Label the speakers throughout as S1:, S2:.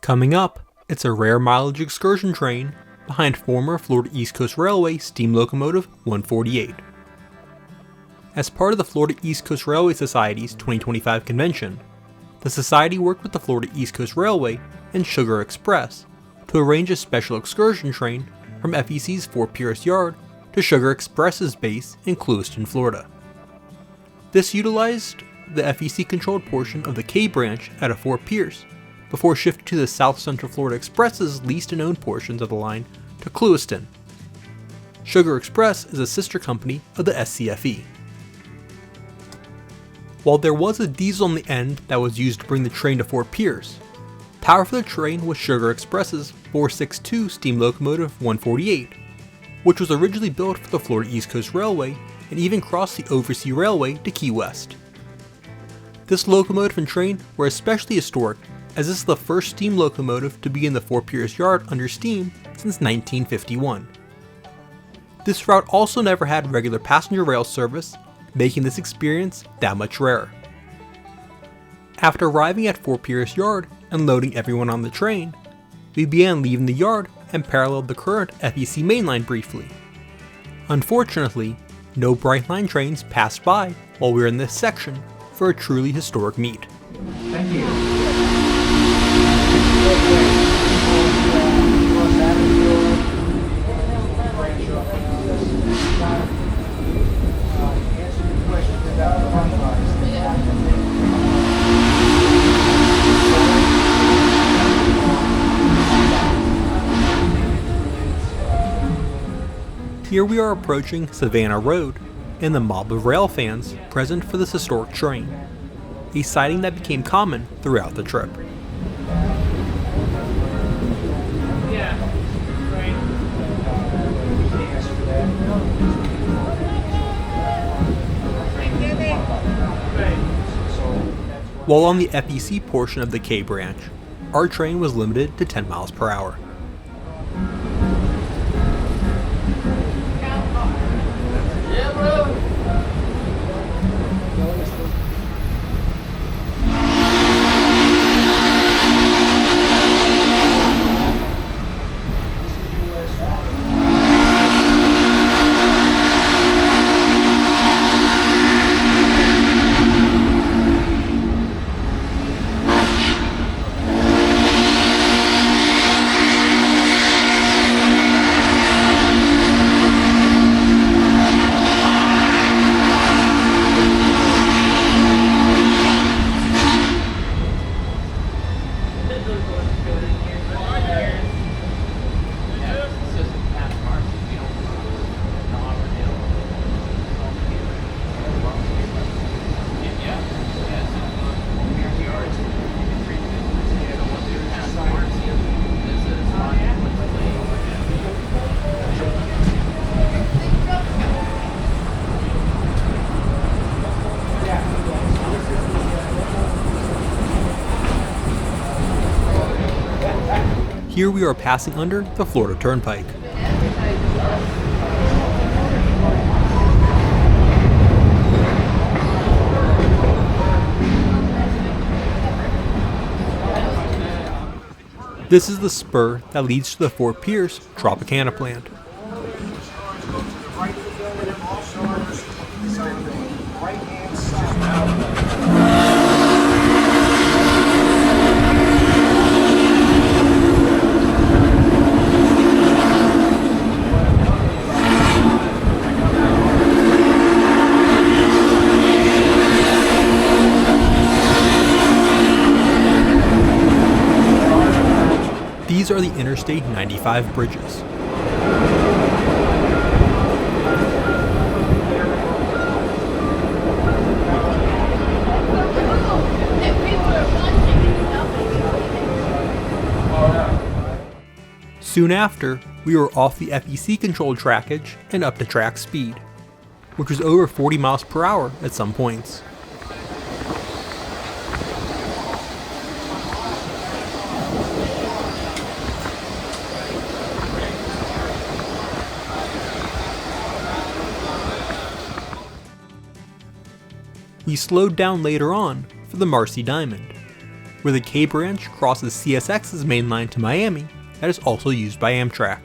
S1: Coming up, it's a rare mileage excursion train behind former Florida East Coast Railway steam locomotive 148. As part of the Florida East Coast Railway Society's 2025 convention, the Society worked with the Florida East Coast Railway and Sugar Express to arrange a special excursion train from FEC's Fort Pierce Yard to Sugar Express's base in Clewiston, Florida. This utilized the FEC-controlled portion of the K branch out of Fort Pierce, before shifting to the South Central Florida Express's leased and owned portions of the line to Clewiston. Sugar Express is a sister company of the SCFE. While there was a diesel on the end that was used to bring the train to Fort Pierce, power for the train was Sugar Express's 462 steam locomotive 148, which was originally built for the Florida East Coast Railway and even crossed the Oversea Railway to Key West. This locomotive and train were especially historic, as this is the first steam locomotive to be in the Fort Pierce Yard under steam since 1951. This route also never had regular passenger rail service, making this experience that much rarer. After arriving at Fort Pierce Yard and loading everyone on the train, we began leaving the yard and paralleled the current FEC mainline briefly. Unfortunately, no Brightline trains passed by while we were in this section for a truly historic meet.
S2: Thank you.
S1: Here we are approaching Savannah Road and the mob of rail fans present for this historic train, a sighting that became common throughout the trip. While on the FEC portion of the K branch, our train was limited to 10 miles per hour. Here we are passing under the Florida Turnpike. This is the spur that leads to the Fort Pierce Tropicana plant. These are the Interstate 95 bridges. Soon after, we were off the FEC-controlled trackage and up to track speed, which was over 40 miles per hour at some points. We slowed down later on for the Marcy Diamond, where the K branch crosses CSX's main line to Miami that is also used by Amtrak.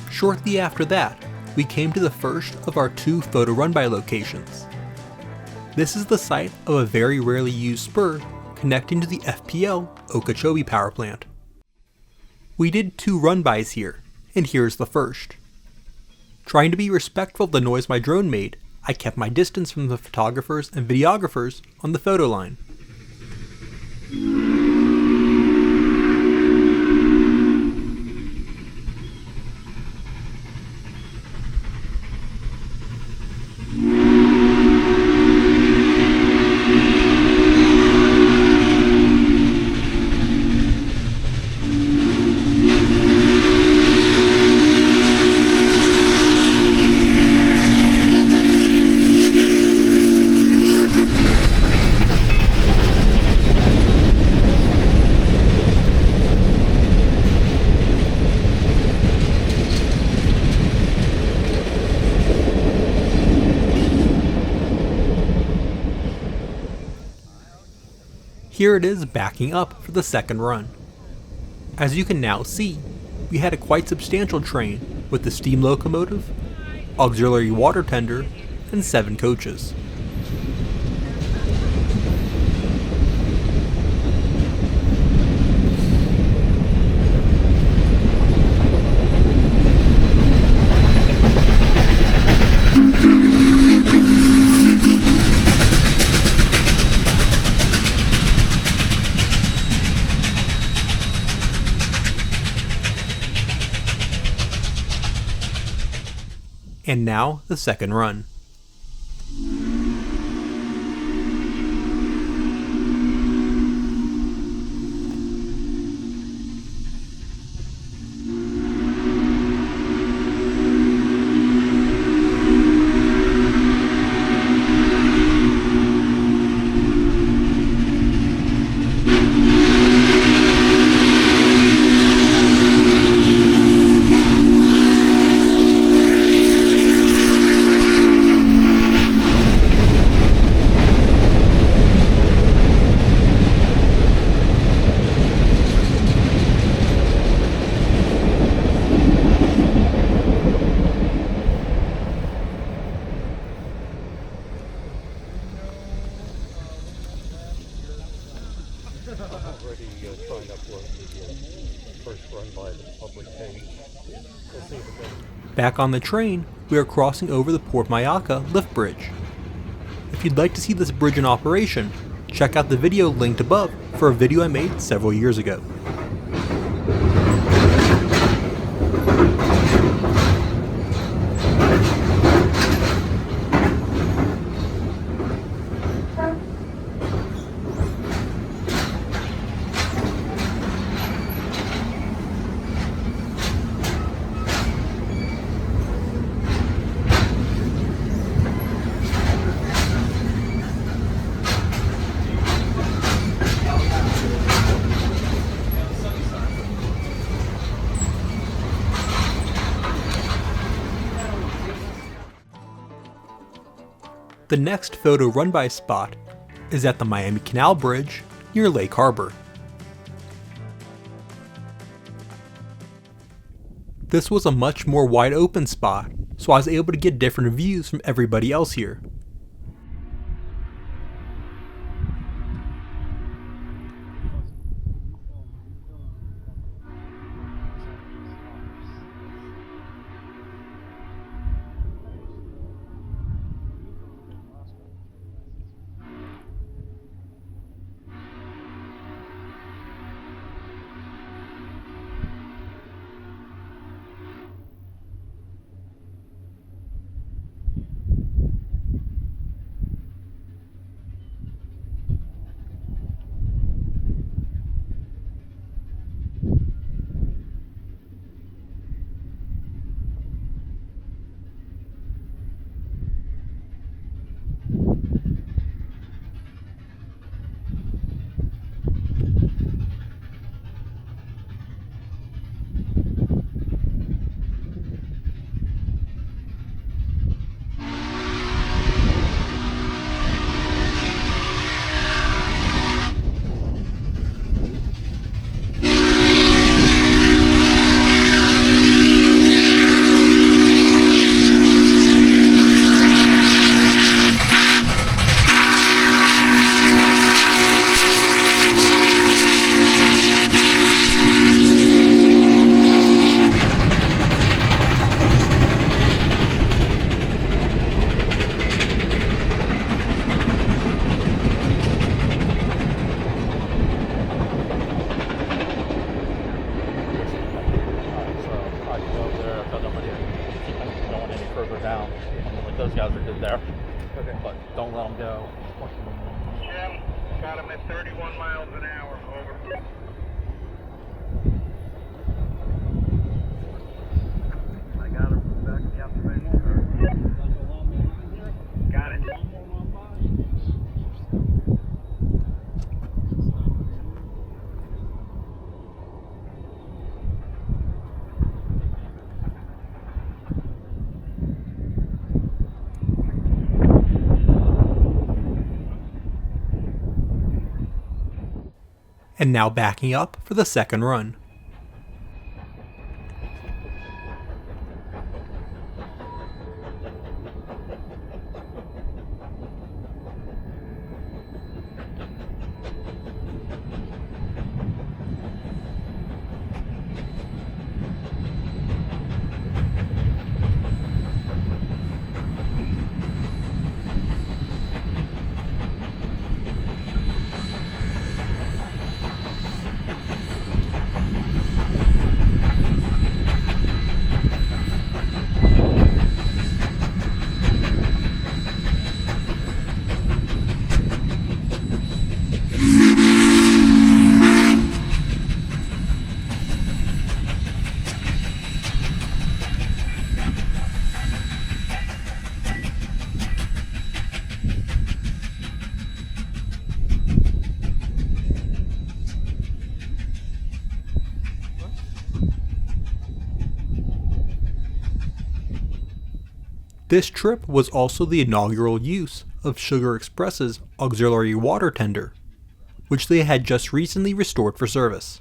S1: Shortly after that, we came to the first of our 2 photo run-by locations. This is the site of a very rarely used spur connecting to the FPL Okeechobee power plant. We did 2 run-bys here, and here's the first. Trying to be respectful of the noise my drone made, I kept my distance from the photographers and videographers on the photo line. Here it is backing up for the second run. As you can now see, we had a quite substantial train with the steam locomotive, auxiliary water tender, and 7 coaches. And now the second run. Back on the train, we are crossing over the Port Mayaca lift bridge. If you'd like to see this bridge in operation, check out the video linked above for a video I made several years ago. The next photo run-by spot is at the Miami Canal Bridge near Lake Harbor. This was a much more wide open spot, so I was able to get different views from everybody else here.
S2: Don't let them go.
S3: Jim, got him at 31 miles an hour. Over. I got him from the back of the observation car. Got it.
S1: And now backing up for the second run. This trip was also the inaugural use of Sugar Express's auxiliary water tender, which they had just recently restored for service.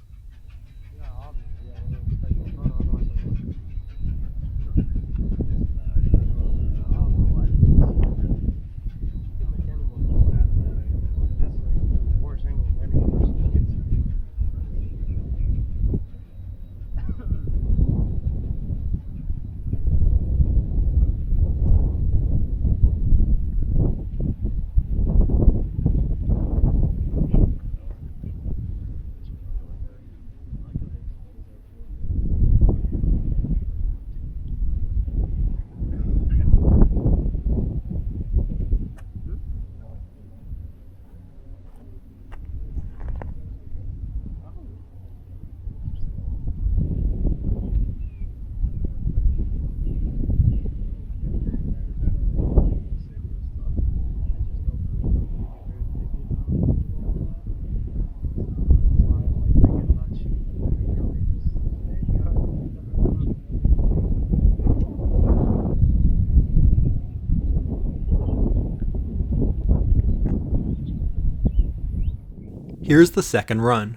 S1: Here's the second run.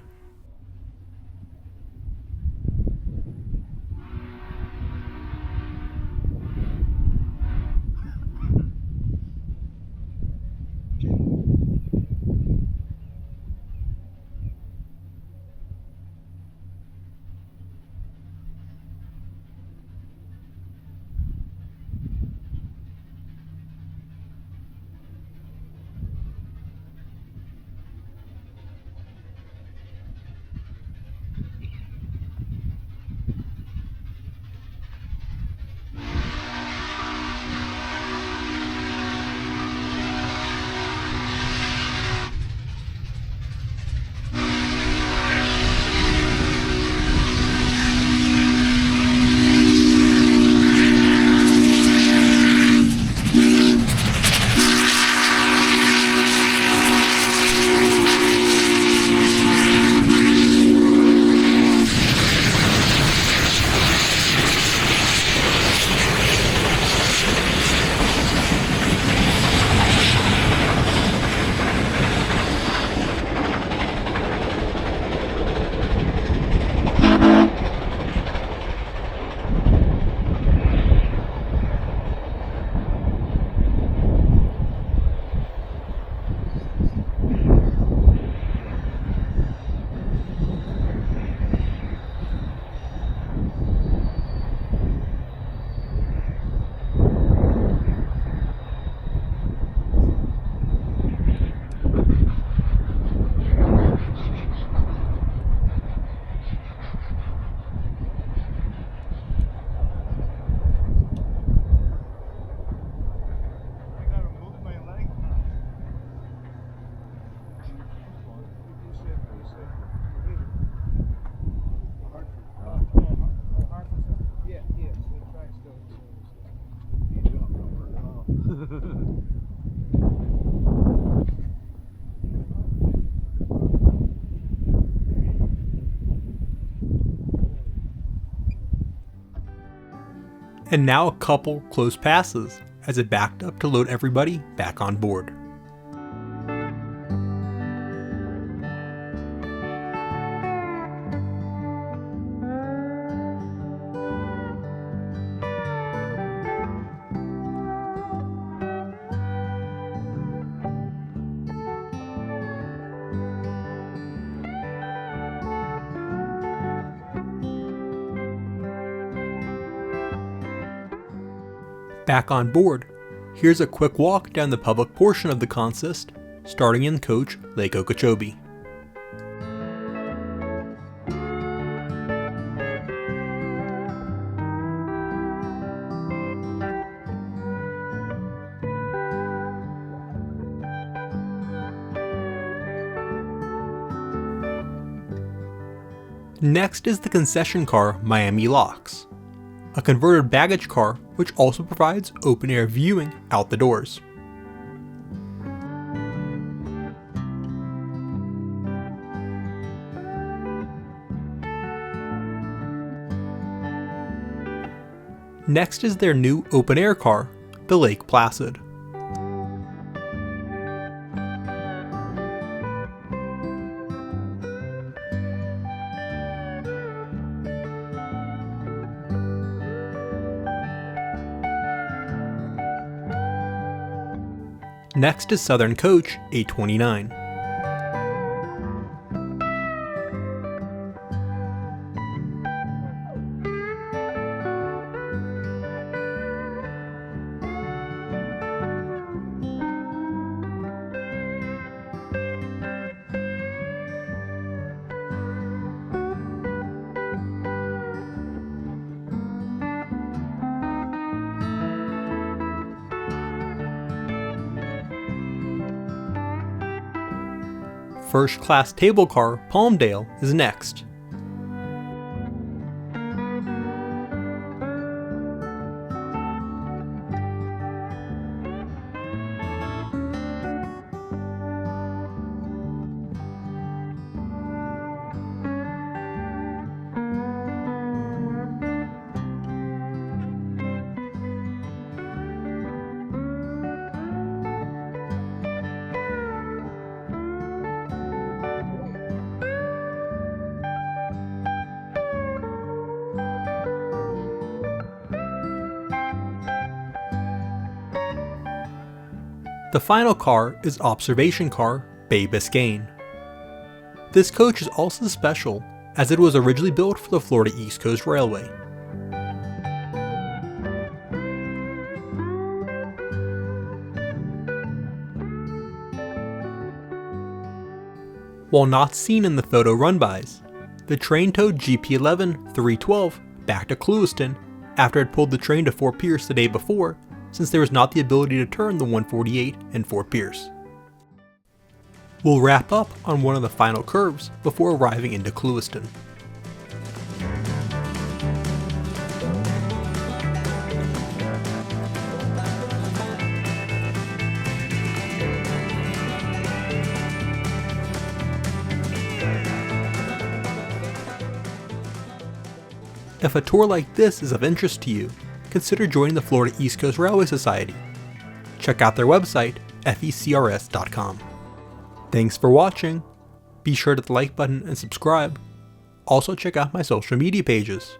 S1: And now a couple close passes as it backed up to load everybody back on board. Back on board, here's a quick walk down the public portion of the consist, starting in coach Lake Okeechobee. Next is the concession car Miami Locks, a converted baggage car which also provides open-air viewing out the doors. Next is their new open-air car, the Lake Placid. Next is Southern Coach 829. First class table car Palmdale is next. The final car is Observation Car Bay Biscayne. This coach is also special as it was originally built for the Florida East Coast Railway. While not seen in the photo run-bys, the train towed GP11-312 back to Clewiston after it pulled the train to Fort Pierce the day before, since there was not the ability to turn the 148 in Fort Pierce. We'll wrap up on one of the final curves before arriving into Clewiston. If a tour like this is of interest to you, consider joining the Florida East Coast Railway Society. Check out their website, fecrs.com. Thanks for watching. Be sure to hit the like button and subscribe. Also check out my social media pages.